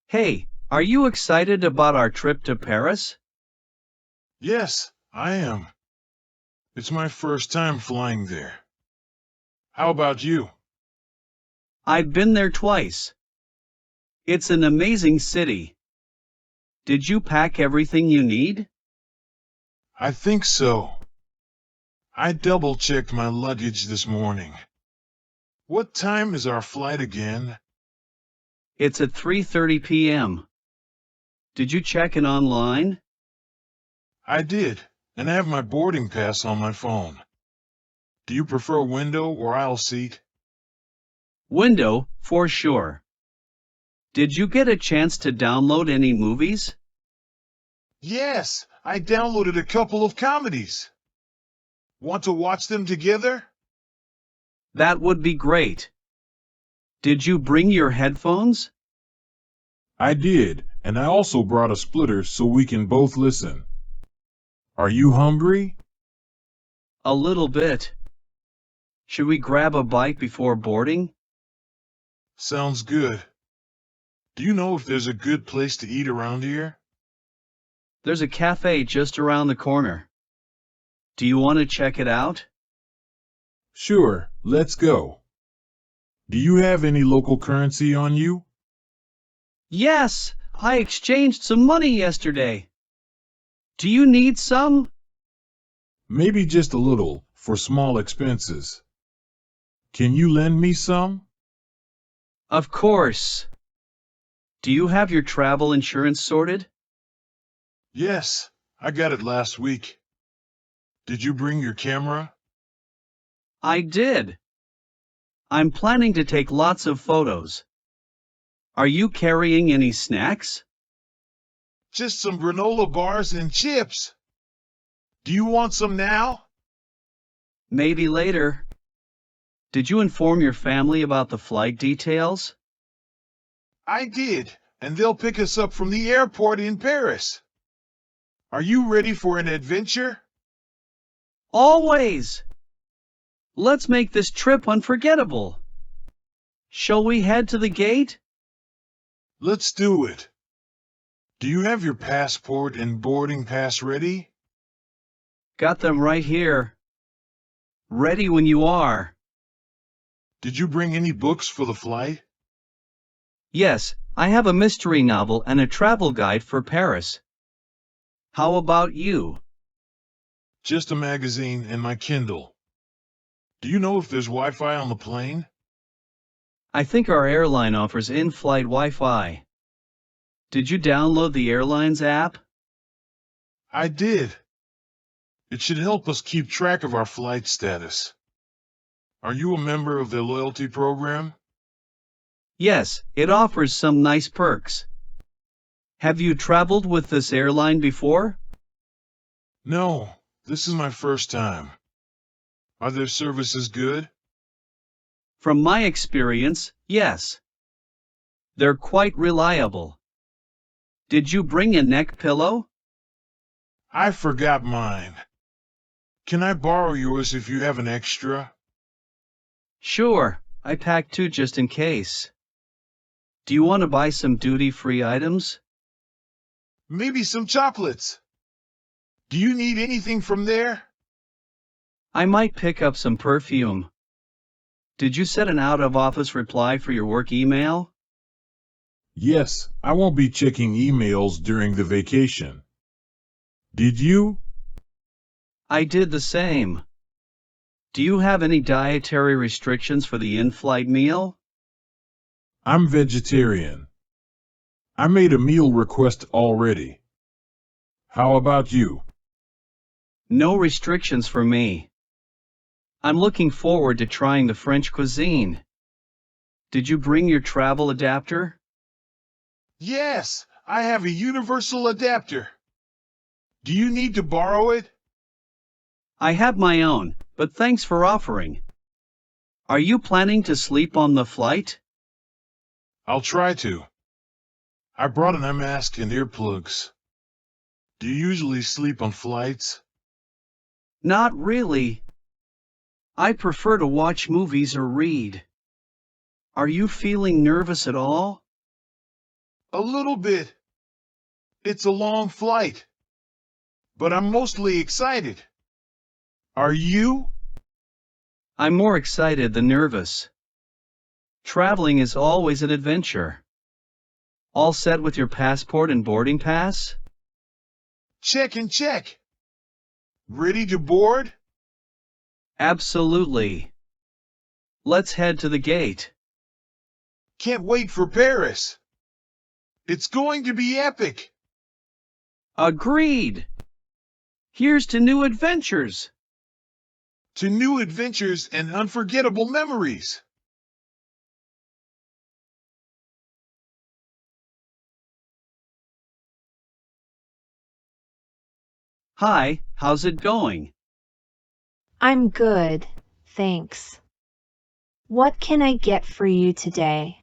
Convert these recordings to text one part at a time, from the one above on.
Hey, are you excited about our trip to Paris? Yes, I am. It's my first time flying there. How about you? I've been there twice. It's an amazing city. Did you pack everything you need? I think so. I double-checked my luggage this morning. What time is our flight again? It's at 3:30 p.m. Did you check it online? I did, and I have my boarding pass on my phone. Do you prefer window or aisle seat? Window, for sure. Did you get a chance to download any movies? Yes, I downloaded a couple of comedies. Want to watch them together? That would be great. Did you bring your headphones? I did, and I also brought a splitter so we can both listen. Are you hungry? A little bit. Should we grab a bite before boarding? Sounds good. Do you know if there's a good place to eat around here? There's a cafe just around the corner. Do you want to check it out? Sure, let's go. Do you have any local currency on you? Yes, I exchanged some money yesterday. Do you need some? Maybe just a little, for small expenses. Can you lend me some? Of course. Do you have your travel insurance sorted? Yes, I got it last week. Did you bring your camera? I did. I'm planning to take lots of photos. Are you carrying any snacks? Just some granola bars and chips. Do you want some now? Maybe later. Did you inform your family about the flight details? I did, and they'll pick us up from the airport in Paris. Are you ready for an adventure? Always! Let's make this trip unforgettable. Shall we head to the gate? Let's do it. Do you have your passport and boarding pass ready? Got them right here. Ready when you are. Did you bring any books for the flight? Yes, I have a mystery novel and a travel guide for Paris. How about you? Just a magazine and my Kindle. Do you know if there's Wi-Fi on the plane? I think our airline offers in-flight Wi-Fi. Did you download the airline's app? I did. It should help us keep track of our flight status. Are you a member of their loyalty program? Yes, it offers some nice perks. Have you traveled with this airline before? No, this is my first time. Are their services good? From my experience, yes. They're quite reliable. Did you bring a neck pillow? I forgot mine. Can I borrow yours if you have an extra? Sure, I packed two just in case. Do you want to buy some duty-free items? Maybe some chocolates. Do you need anything from there? I might pick up some perfume. Did you set an out-of-office reply for your work email? Yes, I won't be checking emails during the vacation. Did you? I did the same. Do you have any dietary restrictions for the in-flight meal? I'm vegetarian. I made a meal request already. How about you? No restrictions for me. I'm looking forward to trying the French cuisine. Did you bring your travel adapter? Yes, I have a universal adapter. Do you need to borrow it? I have my own, but thanks for offering. Are you planning to sleep on the flight? I'll try to. I brought an eye mask and earplugs. Do you usually sleep on flights? Not really. I prefer to watch movies or read. Are you feeling nervous at all? A little bit. It's a long flight, but I'm mostly excited. Are you? I'm more excited than nervous. Traveling is always an adventure. All set with your passport and boarding pass? Check and check. Ready to board? Absolutely. Let's head to the gate. Can't wait for Paris. It's going to be epic. Agreed. Here's to new adventures. To new adventures and unforgettable memories. Hi, how's it going? I'm good, thanks. What can I get for you today?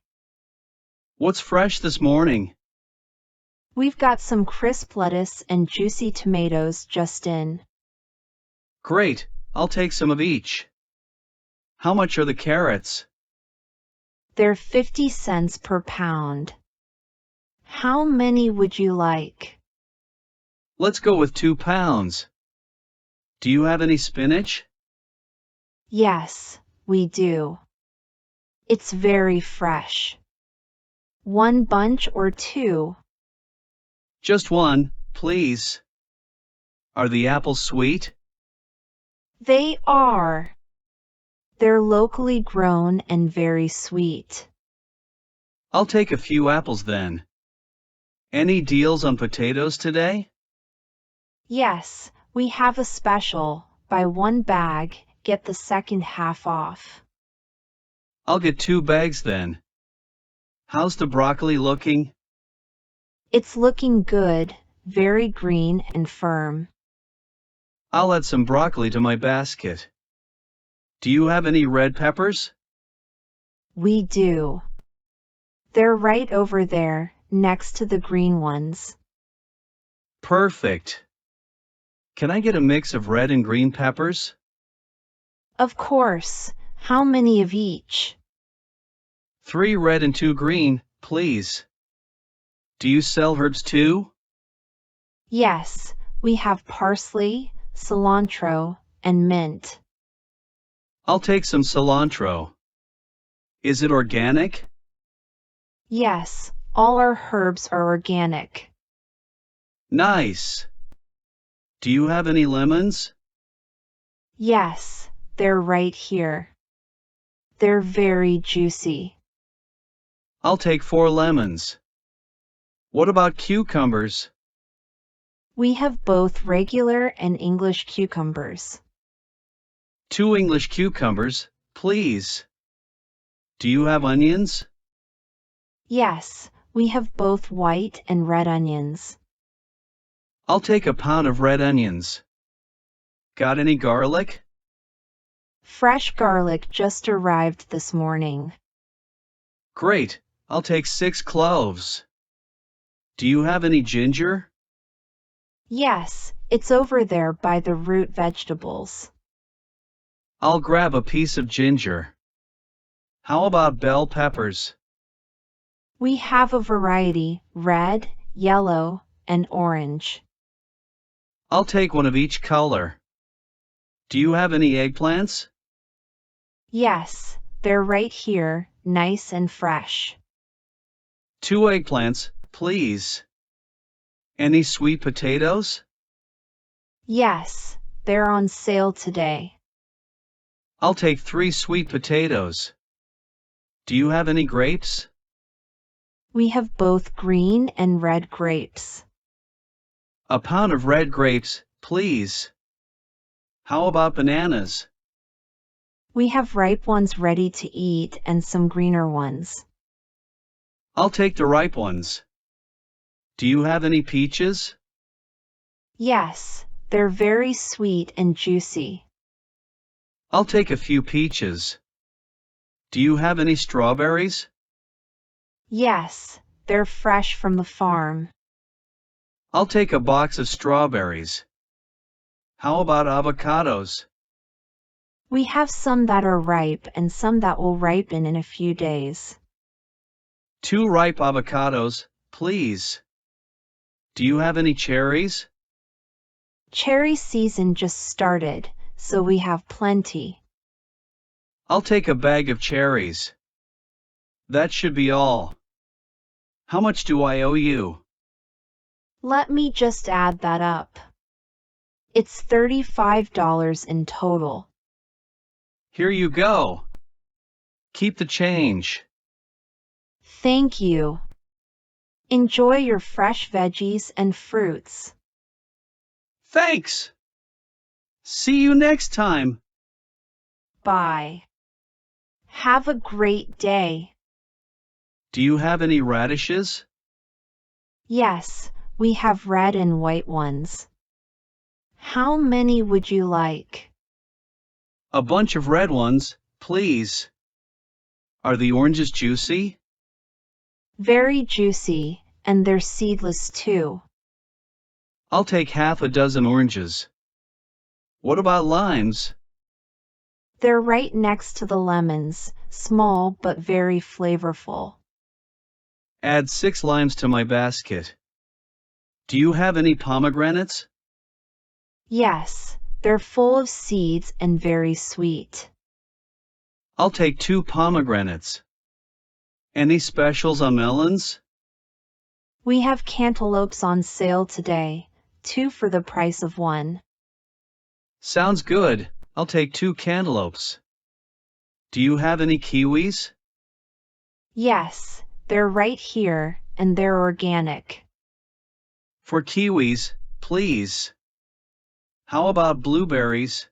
What's fresh this morning? We've got some crisp lettuce and juicy tomatoes just in. Great, I'll take some of each. How much are the carrots? They're 50 cents per pound. How many would you like? Let's go with 2 pounds. Do you have any spinach? Yes, we do. It's very fresh. 1 bunch or 2? Just 1, please. Are the apples sweet? They are. They're locally grown and very sweet. I'll take a few apples then. Any deals on potatoes today? Yes, we have a special. Buy 1 bag, get the second half off. I'll get 2 bags then. How's the broccoli looking? It's looking good, very green and firm. I'll add some broccoli to my basket. Do you have any red peppers? We do. They're right over there, next to the green ones. Perfect. Can I get a mix of red and green peppers? Of course. How many of each? 3 red and 2 green, please. Do you sell herbs too? Yes, we have parsley, cilantro, and mint. I'll take some cilantro. Is it organic? Yes, all our herbs are organic. Nice. Do you have any lemons? Yes, they're right here. They're very juicy. I'll take 4 lemons. What about cucumbers? We have both regular and English cucumbers. 2 English cucumbers, please. Do you have onions? Yes, we have both white and red onions. I'll take a pound of red onions. Got any garlic? Fresh garlic just arrived this morning. Great, I'll take 6 cloves. Do you have any ginger? Yes, it's over there by the root vegetables. I'll grab a piece of ginger. How about bell peppers? We have a variety, red, yellow, and orange. I'll take one of each color. Do you have any eggplants? Yes, they're right here, nice and fresh. 2 eggplants, please. Any sweet potatoes? Yes, they're on sale today. I'll take 3 sweet potatoes. Do you have any grapes? We have both green and red grapes. A pound of red grapes, please. How about bananas? We have ripe ones ready to eat and some greener ones. I'll take the ripe ones. Do you have any peaches? Yes, they're very sweet and juicy. I'll take a few peaches. Do you have any strawberries? Yes, they're fresh from the farm. I'll take a box of strawberries. How about avocados? We have some that are ripe and some that will ripen in a few days. 2 ripe avocados, please. Do you have any cherries? Cherry season just started, so we have plenty. I'll take a bag of cherries. That should be all. How much do I owe you? Let me just add that up. It's $35 in total. Here you go. Keep the change. Thank you. Enjoy your fresh veggies and fruits. Thanks. See you next time. Bye. Have a great day. Do you have any radishes? Yes, we have red and white ones. How many would you like? A bunch of red ones, please. Are the oranges juicy? Very juicy, and they're seedless too. I'll take half a dozen oranges. What about limes? They're right next to the lemons, small but very flavorful. Add 6 limes to my basket. Do you have any pomegranates? Yes, they're full of seeds and very sweet. I'll take 2 pomegranates. Any specials on melons? We have cantaloupes on sale today, 2 for the price of 1. Sounds good. I'll take 2 cantaloupes. Do you have any kiwis? Yes, they're right here, and they're organic. For kiwis, please. How about blueberries?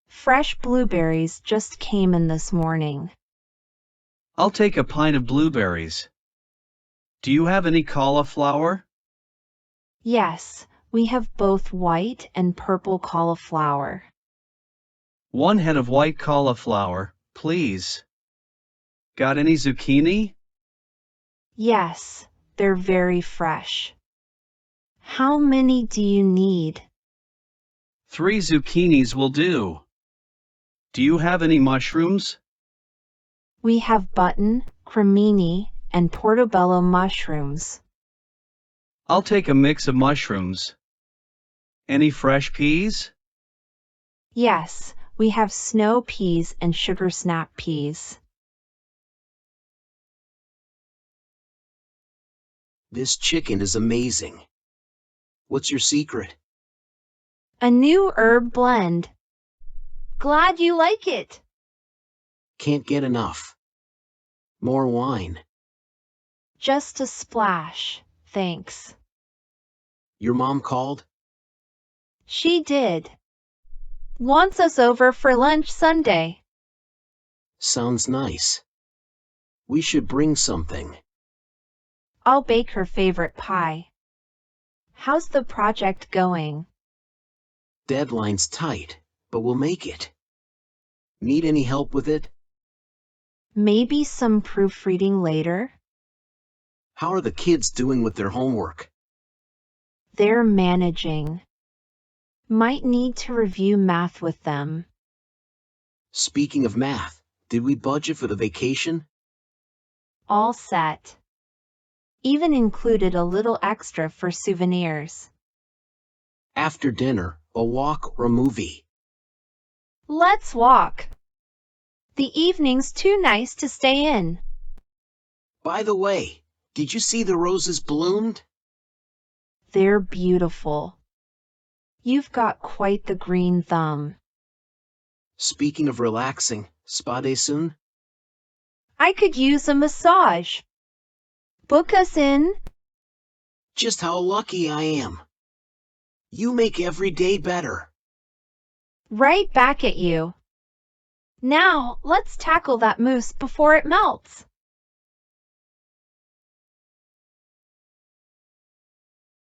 Fresh blueberries just came in this morning. I'll take a pint of blueberries. Do you have any cauliflower? Yes, we have both white and purple cauliflower. 1 head of white cauliflower, please. Got any zucchini? Yes, they're very fresh. How many do you need? 3 zucchinis will do. Do you have any mushrooms? We have button, cremini, and portobello mushrooms. I'll take a mix of mushrooms. Any fresh peas? Yes, we have snow peas and sugar snap peas. This chicken is amazing. What's your secret? A new herb blend. Glad you like it. Can't get enough. More wine. Just a splash, thanks. Your mom called? She did. Wants us over for lunch Sunday. Sounds nice. We should bring something. I'll bake her favorite pie. How's the project going? Deadline's tight, but we'll make it. Need any help with it? Maybe some proofreading later? How are the kids doing with their homework? They're managing. Might need to review math with them. Speaking of math, did we budget for the vacation? All set. Even included a little extra for souvenirs. After dinner, a walk or a movie? Let's walk. The evening's too nice to stay in. By the way, did you see the roses bloomed? They're beautiful. You've got quite the green thumb. Speaking of relaxing, spa day soon? I could use a massage. Book us in. Just how lucky I am. You make every day better. Right back at you. Now, let's tackle that mousse before it melts.